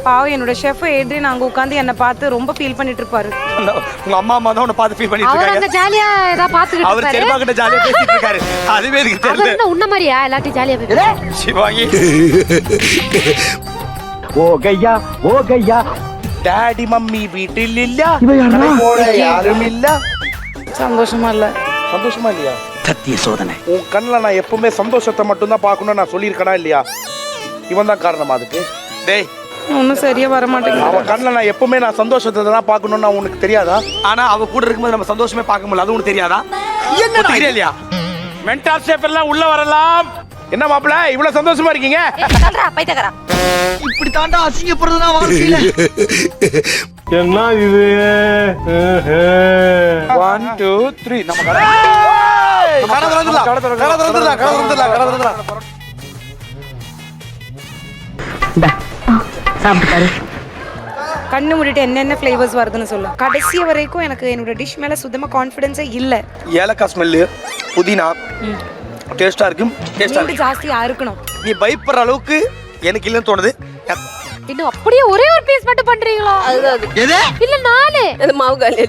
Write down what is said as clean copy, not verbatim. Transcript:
பாவம் என்னோட chef Adrian அங்க உட்கார்ந்து என்ன பார்த்து ரொம்ப ஃபீல் பண்ணிட்டு இருப்பாரு. உங்க அம்மா தான் உன்னை பார்த்து ஃபீல் பண்ணிட்டு அவர் இருக்காங்க. அங்க ஜாலியா ஏதா பாத்துக்கிட்டு அவர் இருப்பாரு. செல்வா கிட்ட ஜாலியா பேசிட்டு இருக்காரு. அதுவே எனக்கு அவர் தெரியல. என்ன உன்ன மாதிரியா எல்லாத்தையும் ஜாலியா பேசுறாரு. சிவாங்கி ஓ கையா டாடி மம்மி வீட்டில் இல்ல, இவன் யாரா? கடை போட யாரும் இல்ல. சந்தோஷமா இல்ல. சந்தோஷமா இல்லையா? சத்திய சோதனை. உன் கண்ணில் நான் எப்பவுமே சந்தோஷத்தை மட்டும்தான் பார்க்கணும்னு நான் சொல்லியிருக்கேனா இல்லையா? இவன் தான் காரணமா அதுக்கு. டேய், ஒன்னும் சரியா வர மாட்டேங்குது. அவன் கண்ணில் நான் எப்பவுமே நான் சந்தோஷத்தை தான் பார்க்கணும்னு உனக்கு தெரியாதா? ஆனா அவ கூட இருக்கும்போது நம்ம சந்தோஷமே பார்க்க முடியல, அது உனக்கு தெரியாதா? என்ன இல்லையா? மென்டால் ஷேப் எல்லாம் உள்ள வரலாம். என்ன மாப்பிள்ள இவ்வளவு சந்தோஷமா இருக்கீங்க? சொல்றா பைத்தகரா. இப்படி தாண்டா அசிங்கப்படுறதுனா வாழ்க்கையில. என்ன இது? 1 2 3 நம்ம கடை திறந்துடலாம். சாப்பிட்டாரு. கண்ணு மூடிட்டு என்னென்ன ஃப்ளேவர்ஸ் வருதுன்னு சொல்லு. கடைசி வரைக்கும் எனக்கு என்னோட டிஷ் மேல சுத்தமா கான்ஃபிடன்ஸே இல்ல. ஏலக்காய் ஸ்மெல்லு, புதினா டேஸ்டா இருக்கும். டேஸ்டா மீண்டு ஜாஸ்தியா இருக்கணும். நீ பயப்படுற அளவுக்கு எனக்கு இல்லைன்னு தோணுது. இன்னும் அப்படியே ஒரே ஒரு பீஸ் மட்டும் பண்றீங்களா? அதுதான் அது. எது? இல்ல நானு அது மாவு காலி